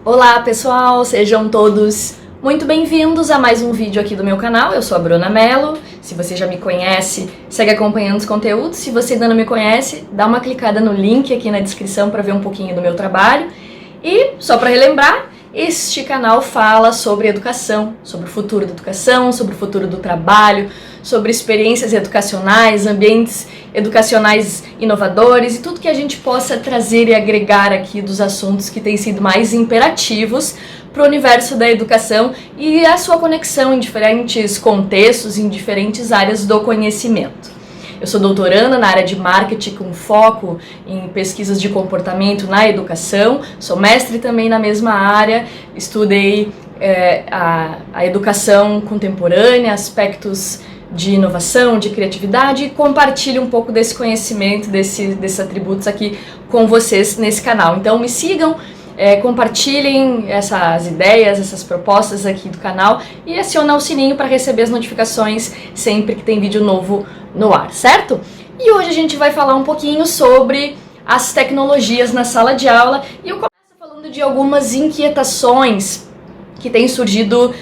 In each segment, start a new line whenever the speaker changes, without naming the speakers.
Olá pessoal, sejam todos muito bem-vindos a mais um vídeo aqui do meu canal. Eu sou a Bruna Mello. Se você já me conhece, segue acompanhando os conteúdos. Se você ainda não me conhece, dá uma clicada no link aqui na descrição para ver um pouquinho do meu trabalho. E, só para relembrar, este canal fala sobre educação, sobre o futuro da educação, sobre o futuro do trabalho, sobre experiências educacionais, ambientes educacionais inovadores e tudo que a gente possa trazer e agregar aqui dos assuntos que têm sido mais imperativos para o universo da educação e a sua conexão em diferentes contextos, em diferentes áreas do conhecimento. Eu sou doutoranda na área de marketing com foco em pesquisas de comportamento na educação, sou mestre também na mesma área, estudei a educação contemporânea, aspectos de inovação, de criatividade e compartilho um pouco desse conhecimento, desses atributos aqui com vocês nesse canal. Então me sigam, compartilhem essas ideias, essas propostas aqui do canal e acionem o sininho para receber as notificações sempre que tem vídeo novo no ar, certo? E hoje a gente vai falar um pouquinho sobre as tecnologias na sala de aula e eu começo falando de algumas inquietações que têm surgido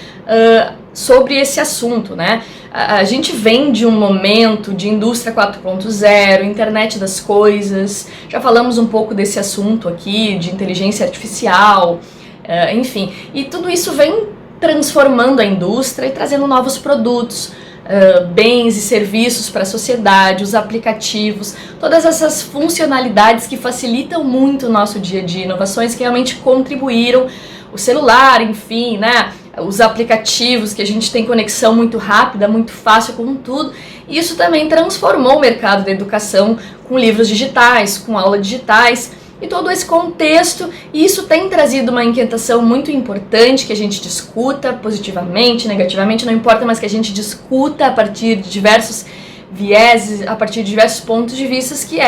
sobre esse assunto, né? A gente vem de um momento de indústria 4.0, internet das coisas, já falamos um pouco desse assunto aqui, de inteligência artificial, enfim, e tudo isso vem transformando a indústria e trazendo novos produtos, bens e serviços para a sociedade, os aplicativos, todas essas funcionalidades que facilitam muito o nosso dia a dia, inovações que realmente contribuíram, o celular, enfim, né? Os aplicativos que a gente tem conexão muito rápida, muito fácil com tudo. E isso também transformou o mercado da educação com livros digitais, com aulas digitais e todo esse contexto. E isso tem trazido uma inquietação muito importante que a gente discuta positivamente, negativamente, não importa, mas que a gente discuta a partir de diversos vieses, a partir de diversos pontos de vista, que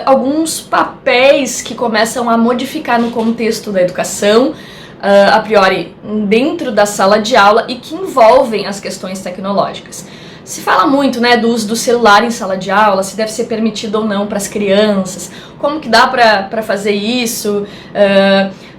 alguns papéis que começam a modificar no contexto da educação, a priori dentro da sala de aula e que envolvem as questões tecnológicas. Se fala muito, né, do uso do celular em sala de aula, se deve ser permitido ou não para as crianças, como que dá para fazer isso,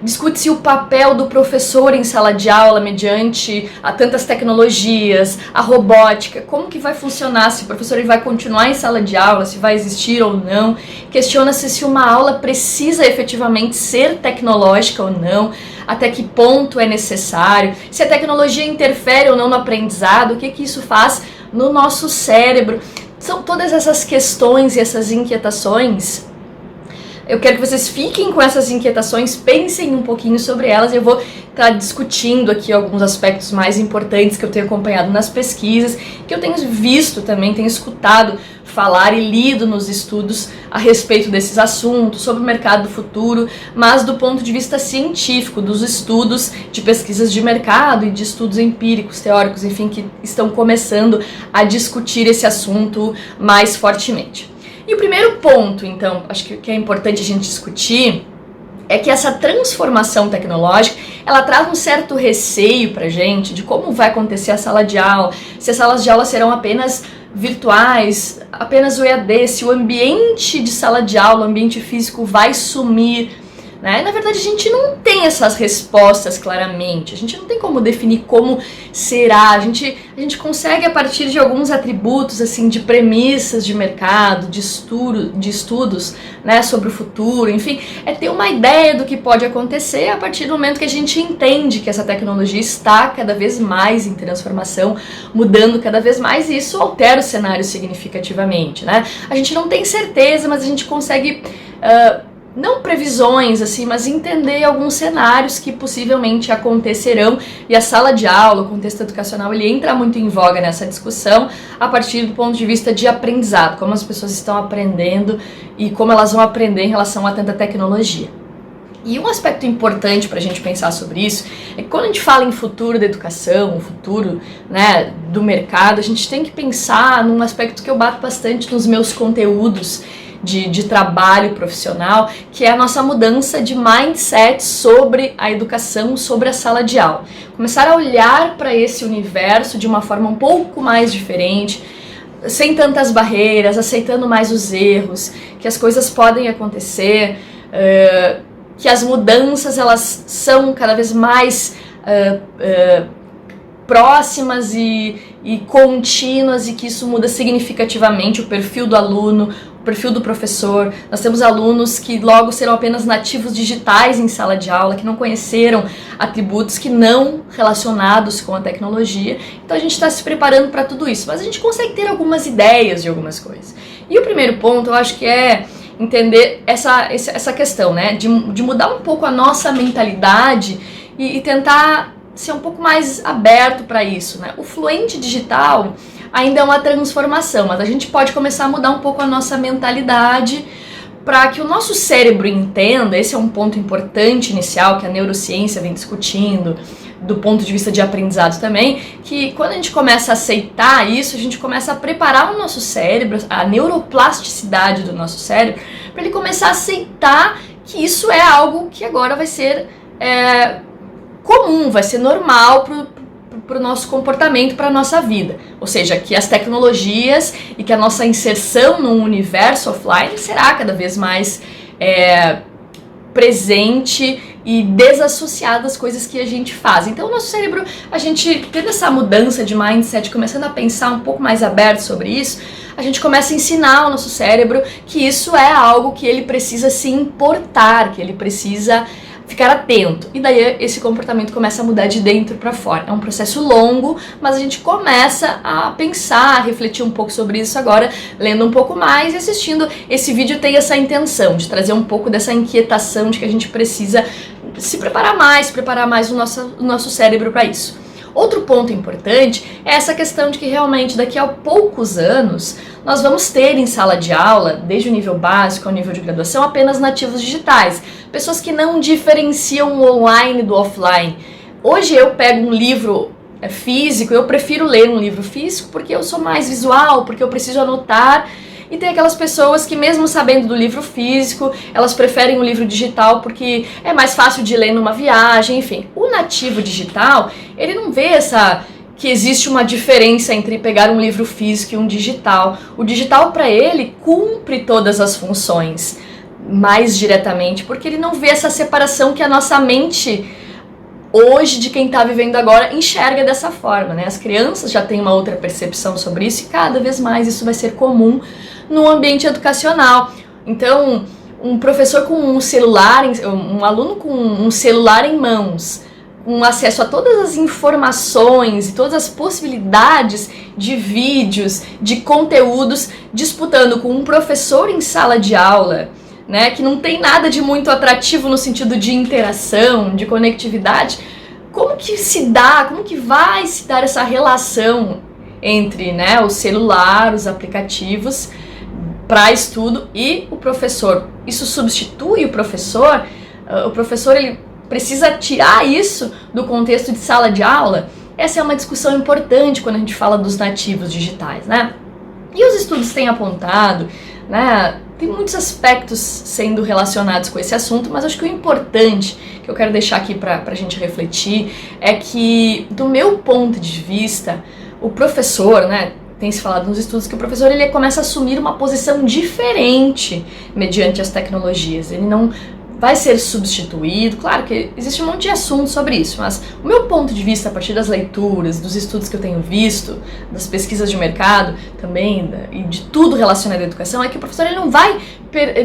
discute-se o papel do professor em sala de aula mediante a tantas tecnologias, a robótica, como que vai funcionar, se o professor ele vai continuar em sala de aula, se vai existir ou não, questiona-se se uma aula precisa efetivamente ser tecnológica ou não, até que ponto é necessário, se a tecnologia interfere ou não no aprendizado, o que isso faz no nosso cérebro. São todas essas questões e essas inquietações. Eu quero que vocês fiquem com essas inquietações, pensem um pouquinho sobre elas. Eu vou estar discutindo aqui alguns aspectos mais importantes que eu tenho acompanhado nas pesquisas, que eu tenho visto também, tenho escutado falar e lido nos estudos a respeito desses assuntos, sobre o mercado do futuro, mas do ponto de vista científico, dos estudos de pesquisas de mercado e de estudos empíricos, teóricos, enfim, que estão começando a discutir esse assunto mais fortemente. E o primeiro ponto, então, acho que é importante a gente discutir, é que essa transformação tecnológica, ela traz um certo receio pra gente de como vai acontecer a sala de aula, se as salas de aula serão apenas virtuais, apenas o EAD, se o ambiente de sala de aula, o ambiente físico vai sumir, né? Na verdade, a gente não tem essas respostas claramente, a gente não tem como definir como será, a gente consegue a partir de alguns atributos, assim, de premissas de mercado, de estudos, né, sobre o futuro, enfim, ter uma ideia do que pode acontecer a partir do momento que a gente entende que essa tecnologia está cada vez mais em transformação, mudando cada vez mais, e isso altera o cenário significativamente, né? A gente não tem certeza, mas a gente consegue não previsões, assim, mas entender alguns cenários que possivelmente acontecerão, e a sala de aula, o contexto educacional, ele entra muito em voga nessa discussão a partir do ponto de vista de aprendizado, como as pessoas estão aprendendo e como elas vão aprender em relação a tanta tecnologia. E um aspecto importante para a gente pensar sobre isso é que quando a gente fala em futuro da educação, o futuro, né, do mercado, a gente tem que pensar num aspecto que eu bato bastante nos meus conteúdos de trabalho profissional, que é a nossa mudança de mindset sobre a educação, sobre a sala de aula. Começar a olhar para esse universo de uma forma um pouco mais diferente, sem tantas barreiras, aceitando mais os erros, que as coisas podem acontecer, que as mudanças elas são cada vez mais próximas e contínuas, e que isso muda significativamente o perfil do aluno, o perfil do professor. Nós temos alunos que logo serão apenas nativos digitais em sala de aula, que não conheceram atributos que não relacionados com a tecnologia. Então a gente está se preparando para tudo isso, mas a gente consegue ter algumas ideias de algumas coisas. E o primeiro ponto, eu acho que é entender essa questão, né, de mudar um pouco a nossa mentalidade e tentar ser um pouco mais aberto para isso, né? O fluente digital ainda é uma transformação, mas a gente pode começar a mudar um pouco a nossa mentalidade para que o nosso cérebro entenda. Esse é um ponto importante inicial que a neurociência vem discutindo, do ponto de vista de aprendizado também, que quando a gente começa a aceitar isso, a gente começa a preparar o nosso cérebro, a neuroplasticidade do nosso cérebro, para ele começar a aceitar que isso é algo que agora vai ser comum, vai ser normal para o nosso comportamento, para a nossa vida. Ou seja, que as tecnologias e que a nossa inserção no universo offline será cada vez mais presente e desassociada das coisas que a gente faz. Então o nosso cérebro, a gente tendo essa mudança de mindset, começando a pensar um pouco mais aberto sobre isso, a gente começa a ensinar ao nosso cérebro que isso é algo que ele precisa se importar, que ele precisa ficar atento. E daí esse comportamento começa a mudar de dentro para fora. É um processo longo, mas a gente começa a pensar, a refletir um pouco sobre isso agora, lendo um pouco mais e assistindo. Esse vídeo tem essa intenção de trazer um pouco dessa inquietação de que a gente precisa se preparar mais o nosso cérebro para isso. Outro ponto importante é essa questão de que realmente daqui a poucos anos nós vamos ter em sala de aula, desde o nível básico ao nível de graduação, apenas nativos digitais, pessoas que não diferenciam o online do offline. Hoje eu pego um livro físico, eu prefiro ler um livro físico porque eu sou mais visual, porque eu preciso anotar. E tem aquelas pessoas que, mesmo sabendo do livro físico, elas preferem o livro digital porque é mais fácil de ler numa viagem, enfim. O nativo digital, ele não vê que existe uma diferença entre pegar um livro físico e um digital. O digital, para ele, cumpre todas as funções mais diretamente, porque ele não vê essa separação que a nossa mente, hoje, de quem está vivendo agora, enxerga dessa forma, né? As crianças já têm uma outra percepção sobre isso e cada vez mais isso vai ser comum no ambiente educacional. Então, um professor com um celular, um aluno com um celular em mãos, com acesso a todas as informações e todas as possibilidades de vídeos, de conteúdos, disputando com um professor em sala de aula, né, que não tem nada de muito atrativo no sentido de interação, de conectividade. Como que vai se dar essa relação entre, né, o celular, os aplicativos para estudo e o professor? Isso substitui o professor? O professor ele precisa tirar isso do contexto de sala de aula? Essa é uma discussão importante quando a gente fala dos nativos digitais, né? E os estudos têm apontado, né, tem muitos aspectos sendo relacionados com esse assunto, mas acho que o importante que eu quero deixar aqui para a gente refletir é que, do meu ponto de vista, o professor, né, tem se falado nos estudos que o professor ele começa a assumir uma posição diferente mediante as tecnologias. Ele não vai ser substituído. Claro que existe um monte de assunto sobre isso, mas o meu ponto de vista, a partir das leituras, dos estudos que eu tenho visto, das pesquisas de mercado também, e de tudo relacionado à educação, é que o professor ele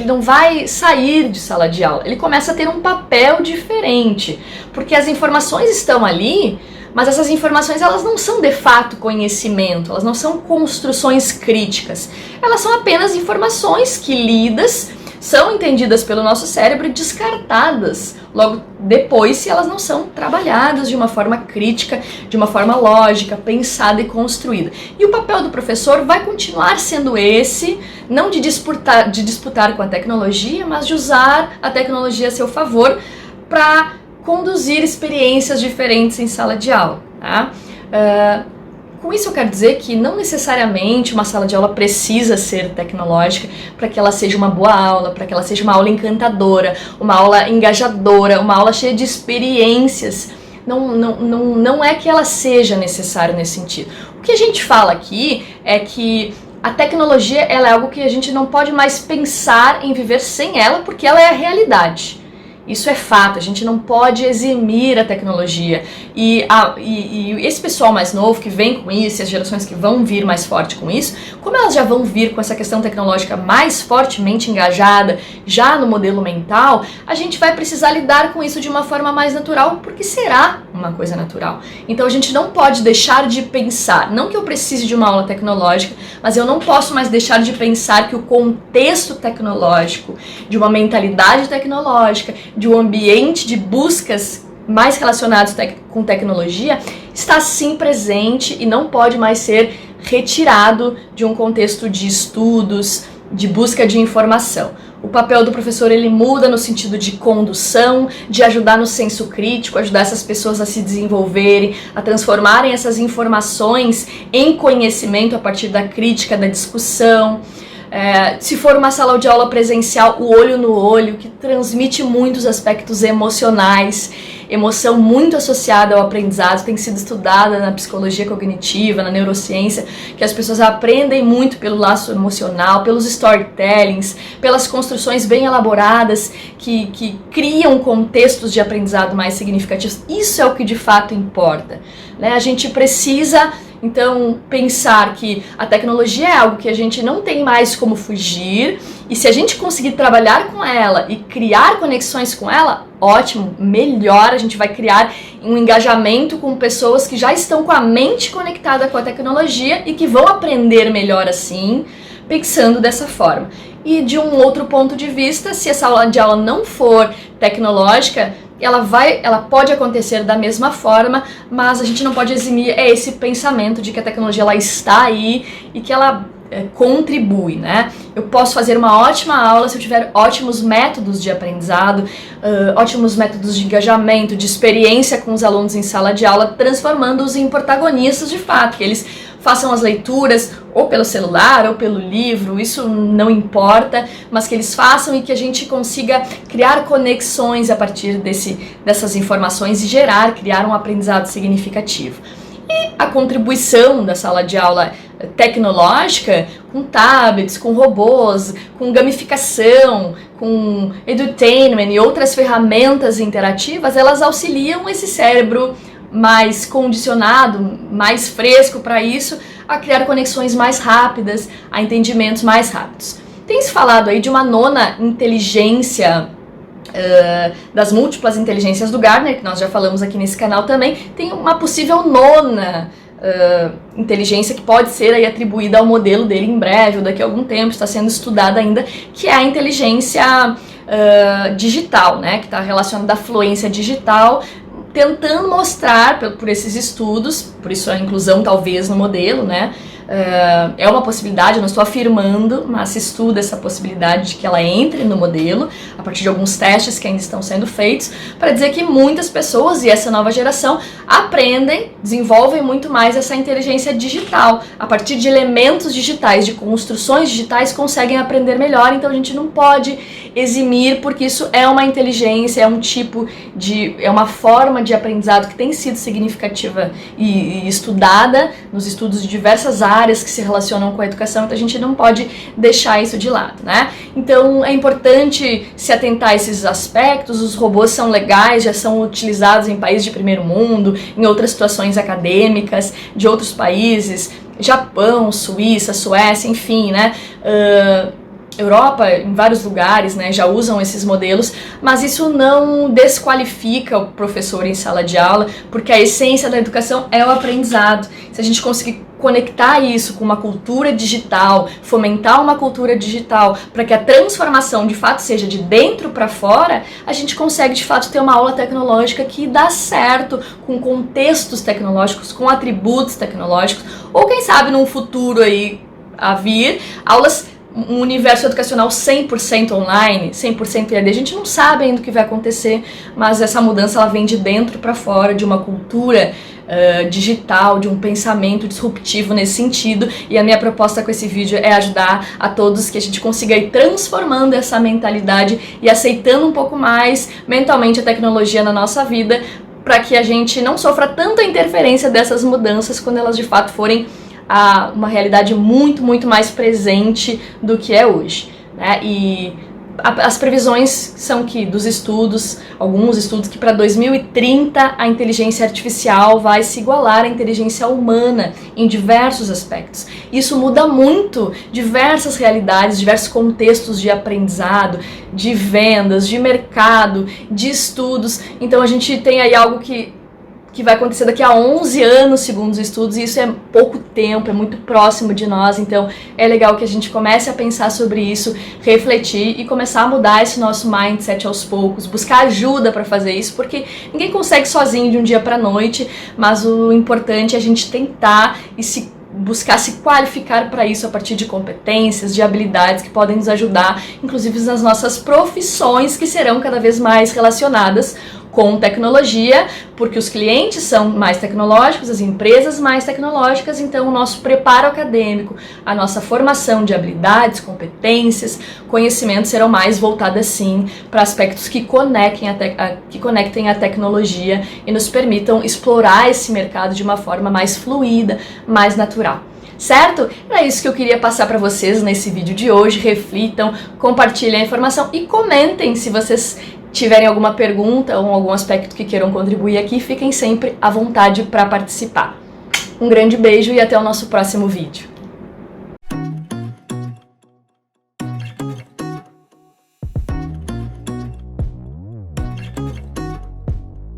não vai sair de sala de aula. Ele começa a ter um papel diferente, porque as informações estão ali, mas essas informações elas não são de fato conhecimento, elas não são construções críticas, elas são apenas informações que, lidas, são entendidas pelo nosso cérebro e descartadas logo depois se elas não são trabalhadas de uma forma crítica, de uma forma lógica, pensada e construída. E o papel do professor vai continuar sendo esse, não de disputar com a tecnologia, mas de usar a tecnologia a seu favor para conduzir experiências diferentes em sala de aula, tá? Com isso eu quero dizer que não necessariamente uma sala de aula precisa ser tecnológica para que ela seja uma boa aula, para que ela seja uma aula encantadora, uma aula engajadora, uma aula cheia de experiências. Não é que ela seja necessária nesse sentido. O que a gente fala aqui é que a tecnologia ela é algo que a gente não pode mais pensar em viver sem ela, porque ela é a realidade. Isso é fato, a gente não pode eximir a tecnologia. E esse pessoal mais novo que vem com isso, e as gerações que vão vir mais forte com isso, como elas já vão vir com essa questão tecnológica mais fortemente engajada, já no modelo mental, a gente vai precisar lidar com isso de uma forma mais natural, porque será uma coisa natural. Então a gente não pode deixar de pensar, não que eu precise de uma aula tecnológica, mas eu não posso mais deixar de pensar que o contexto tecnológico, de uma mentalidade tecnológica, de um ambiente de buscas mais relacionados com tecnologia, está sim presente e não pode mais ser retirado de um contexto de estudos, de busca de informação. O papel do professor ele muda no sentido de condução, de ajudar no senso crítico, ajudar essas pessoas a se desenvolverem, a transformarem essas informações em conhecimento a partir da crítica, da discussão. Se for uma sala de aula presencial, o olho no olho, que transmite muitos aspectos emocionais, emoção muito associada ao aprendizado, tem sido estudada na psicologia cognitiva, na neurociência, que as pessoas aprendem muito pelo laço emocional, pelos storytellings, pelas construções bem elaboradas que criam contextos de aprendizado mais significativos. Isso é o que de fato importa, né? A gente precisa então pensar que a tecnologia é algo que a gente não tem mais como fugir, e se a gente conseguir trabalhar com ela e criar conexões com ela, ótimo, melhor, a gente vai criar um engajamento com pessoas que já estão com a mente conectada com a tecnologia e que vão aprender melhor assim, pensando dessa forma. E de um outro ponto de vista, se essa aula de aula não for tecnológica, ela pode acontecer da mesma forma, mas a gente não pode eximir esse pensamento de que a tecnologia ela está aí e que ela contribui, né? Eu posso fazer uma ótima aula se eu tiver ótimos métodos de aprendizado, ótimos métodos de engajamento, de experiência com os alunos em sala de aula, transformando-os em protagonistas de fato, que eles façam as leituras ou pelo celular ou pelo livro, isso não importa, mas que eles façam e que a gente consiga criar conexões a partir dessas informações e criar um aprendizado significativo. E a contribuição da sala de aula tecnológica, com tablets, com robôs, com gamificação, com edutainment e outras ferramentas interativas, elas auxiliam esse cérebro mais condicionado, mais fresco para isso, a criar conexões mais rápidas, a entendimentos mais rápidos. Tem se falado aí de uma nona inteligência, das múltiplas inteligências do Gartner, que nós já falamos aqui nesse canal também. Tem uma possível nona inteligência que pode ser aí atribuída ao modelo dele em breve, ou daqui a algum tempo, está sendo estudada ainda, que é a inteligência digital, né, que está relacionada à fluência digital, tentando mostrar por esses estudos, por isso a inclusão talvez no modelo, né? É uma possibilidade, eu não estou afirmando, mas se estuda essa possibilidade de que ela entre no modelo, a partir de alguns testes que ainda estão sendo feitos, para dizer que muitas pessoas e essa nova geração aprendem, desenvolvem muito mais essa inteligência digital, a partir de elementos digitais, de construções digitais, conseguem aprender melhor. Então a gente não pode eximir, porque isso é uma inteligência, é um tipo é uma forma de aprendizado que tem sido significativa e estudada nos estudos de diversas áreas que se relacionam com a educação, então a gente não pode deixar isso de lado, né? Então é importante se atentar a esses aspectos. Os robôs são legais, já são utilizados em países de primeiro mundo, em outras situações acadêmicas de outros países, Japão, Suíça, Suécia, enfim, né? Europa, em vários lugares, né, já usam esses modelos, mas isso não desqualifica o professor em sala de aula, porque a essência da educação é o aprendizado. Se a gente conseguir conectar isso com uma cultura digital, fomentar uma cultura digital, para que a transformação de fato seja de dentro para fora, a gente consegue de fato ter uma aula tecnológica que dá certo, com contextos tecnológicos, com atributos tecnológicos, ou quem sabe num futuro aí a vir, um universo educacional 100% online, 100% EAD. A gente não sabe ainda o que vai acontecer, mas essa mudança ela vem de dentro para fora, de uma cultura digital, de um pensamento disruptivo nesse sentido. E a minha proposta com esse vídeo é ajudar a todos que a gente consiga ir transformando essa mentalidade e aceitando um pouco mais mentalmente a tecnologia na nossa vida, para que a gente não sofra tanta interferência dessas mudanças quando elas de fato forem uma realidade muito, muito mais presente do que é hoje, né? E as previsões são que, dos estudos, alguns estudos, que para 2030 a inteligência artificial vai se igualar à inteligência humana em diversos aspectos. Isso muda muito diversas realidades, diversos contextos de aprendizado, de vendas, de mercado, de estudos. Então a gente tem aí algo que vai acontecer daqui a 11 anos, segundo os estudos, e isso é pouco tempo, é muito próximo de nós, então é legal que a gente comece a pensar sobre isso, refletir e começar a mudar esse nosso mindset aos poucos, buscar ajuda para fazer isso, porque ninguém consegue sozinho de um dia para a noite, mas o importante é a gente tentar e buscar se qualificar para isso a partir de competências, de habilidades que podem nos ajudar, inclusive nas nossas profissões, que serão cada vez mais relacionadas com tecnologia, porque os clientes são mais tecnológicos, as empresas mais tecnológicas, então o nosso preparo acadêmico, a nossa formação de habilidades, competências, conhecimentos serão mais voltadas sim para aspectos que conectem a tecnologia e nos permitam explorar esse mercado de uma forma mais fluida, mais natural. Certo? Era isso que eu queria passar para vocês nesse vídeo de hoje. Reflitam, compartilhem a informação e comentem se vocês tiverem alguma pergunta ou algum aspecto que queiram contribuir aqui, fiquem sempre à vontade para participar. Um grande beijo e até o nosso próximo vídeo.